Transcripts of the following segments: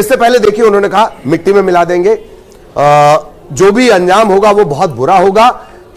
इससे पहले देखिए उन्होंने कहा मिट्टी में मिला देंगे, जो भी अंजाम होगा वो बहुत बुरा होगा,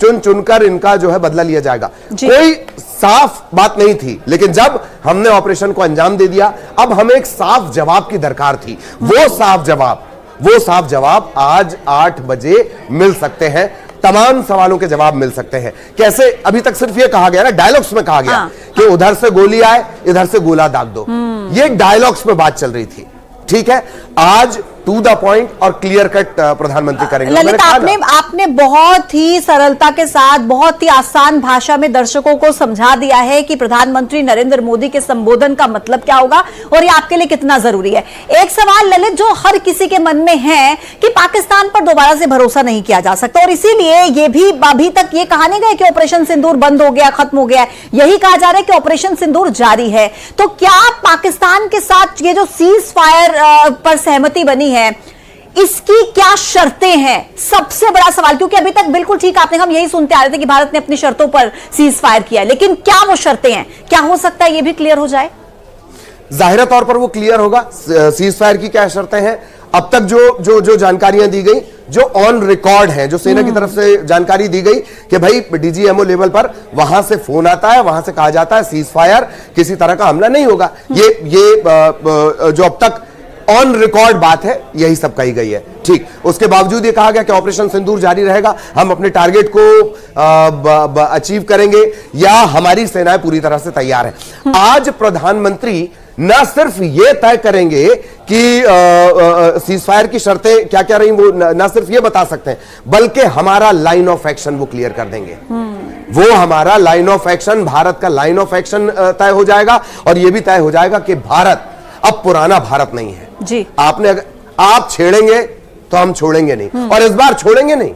चुन चुनकर इनका जो है बदला लिया जाएगा। कोई साफ बात नहीं थी, लेकिन जब हमने ऑपरेशन को अंजाम दे दिया, अब हमें एक साफ जवाब की दरकार थी। वो साफ जवाब आज 8 बजे मिल सकते हैं। तमाम सवालों के जवाब मिल सकते हैं। कैसे? अभी तक सिर्फ ये कहा गया ना, डायलॉग्स में कहा गया कि उधर से गोली आए, इधर से गोला दाग दो। ये डायलॉग्स में बात चल रही थी। ठीक है, आज टू द पॉइंट और क्लियर कट प्रधानमंत्री करेंगे। ललित, आपने बहुत ही सरलता के साथ, बहुत ही आसान भाषा में दर्शकों को समझा दिया है कि प्रधानमंत्री नरेंद्र मोदी के संबोधन का मतलब क्या होगा और ये आपके लिए कितना जरूरी है। एक सवाल ललित जो हर किसी के मन में है कि पाकिस्तान पर दोबारा से भरोसा नहीं किया जा सकता, और इसीलिए ये भी अभी तक ये कहा नहीं गया कि ऑपरेशन सिंदूर बंद हो गया, खत्म हो गया, यही कहा जा रहा है कि ऑपरेशन सिंदूर जारी है। तो क्या पाकिस्तान के साथ ये जो सीज फायर पर सहमति बनी है, इसकी क्या शर्तें हैं? सबसे बड़ा सवाल, क्योंकि अभी तक बिल्कुल ठीक आपने, हम यही सुनते आ रहे थे कि भारत ने अपनी शर्तों पर सीज फायर किया, लेकिन क्या वो शर्तें हैं? क्या हो सकता है ये भी क्लियर हो जाए? जाहिर तौर पर वो क्लियर होगा। सीज फायर की क्या शर्तें हैं? अब तक जो जानकारियां दी गई, जो ऑन रिकॉर्ड है, जो सेना की तरफ से जानकारी दी गई कि भाई डीजीएमओ लेवल पर वहां से फोन आता है, वहां से कहा जाता है सीज फायर, किसी तरह का हमला नहीं होगा। ये जो अब तक ऑन रिकॉर्ड बात है, यही सब कही गई है। ठीक, उसके बावजूद ये कहा गया कि ऑपरेशन सिंदूर जारी रहेगा, हम अपने टारगेट को अचीव करेंगे, या हमारी सेनाएं पूरी तरह से तैयार है। आज प्रधानमंत्री न सिर्फ ये तय करेंगे कि सीजफायर की शर्तें क्या क्या रही, वो न सिर्फ ये बता सकते हैं, बल्कि हमारा लाइन ऑफ एक्शन वो क्लियर कर देंगे। वो हमारा लाइन ऑफ एक्शन, भारत का लाइन ऑफ एक्शन तय हो जाएगा, और यह भी तय हो जाएगा कि भारत अब पुराना भारत नहीं है जी। आप छेड़ेंगे तो हम छोड़ेंगे नहीं, और इस बार छोड़ेंगे नहीं,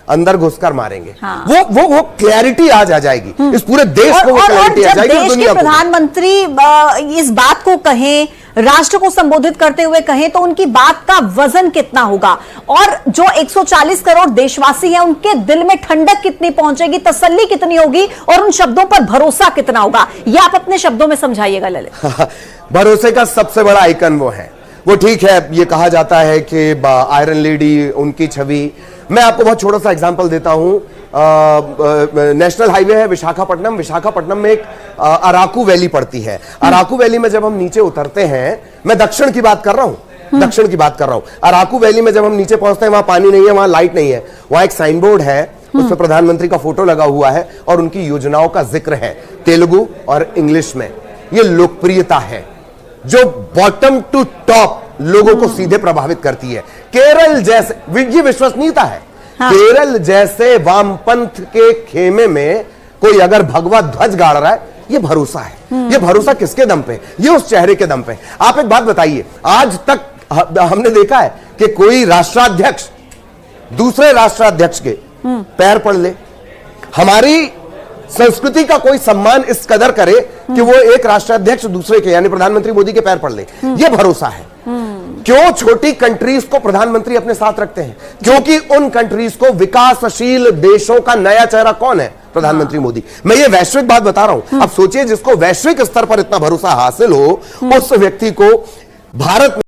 अंदर घुसकर मारेंगे। हाँ। वो क्लैरिटी आज आ जाएगी, इस पूरे देश को वो क्लैरिटी आ जाएगी। देश के प्रधानमंत्री इस बात को कहें, राष्ट्र को संबोधित करते हुए कहें, तो उनकी बात का वजन कितना होगा, और जो 140 करोड़ देशवासी हैं उनके दिल में ठंडक कितनी पहुंचेगी, तसल्ली कितनी होगी, और उन शब्दों पर भरोसा कितना होगा, ये आप अपने शब्दों में समझाइएगा ललित। भरोसे का सबसे बड़ा आइकन वो है। वो ठीक है, ये कहा जाता है कि आयरन लेडी, उनकी छवि। मैं आपको बहुत छोटा सा एग्जांपल देता हूं। नेशनल हाईवे है विशाखापट्टनम में एक अराकू वैली पड़ती है। अराकू वैली में जब हम नीचे उतरते हैं, मैं दक्षिण की बात कर रहा हूं, अराकू वैली में जब हम नीचे पहुंचते हैं, वहां पानी नहीं है, वहां लाइट नहीं है, वहां एक साइन बोर्ड है, उस पर प्रधानमंत्री का फोटो लगा हुआ है और उनकी योजनाओं का जिक्र है तेलुगु और इंग्लिश में। ये लोकप्रियता है जो बॉटम टू टॉप लोगों को सीधे प्रभावित करती है। केरल जैसे, ये विश्वसनीयता है। हाँ। केरल जैसे वामपंथ के खेमे में कोई अगर भगवा ध्वज गाड़ रहा है, ये भरोसा है। ये भरोसा किसके दम पे? ये उस चेहरे के दम पे। आप एक बात बताइए, आज तक हमने देखा है कि कोई राष्ट्राध्यक्ष दूसरे राष्ट्राध्यक्ष के पैर पड़ ले? हमारी संस्कृति का कोई सम्मान इस कदर करे कि वो एक राष्ट्राध्यक्ष दूसरे के, यानी प्रधानमंत्री मोदी के पैर पड़ ले? ये भरोसा है। क्यों छोटी कंट्रीज को प्रधानमंत्री अपने साथ रखते हैं? क्योंकि उन कंट्रीज को, विकासशील देशों का नया चेहरा कौन है? प्रधानमंत्री मोदी। मैं ये वैश्विक बात बता रहा हूं। अब सोचिए, जिसको वैश्विक स्तर पर इतना भरोसा हासिल हो, उस व्यक्ति को भारत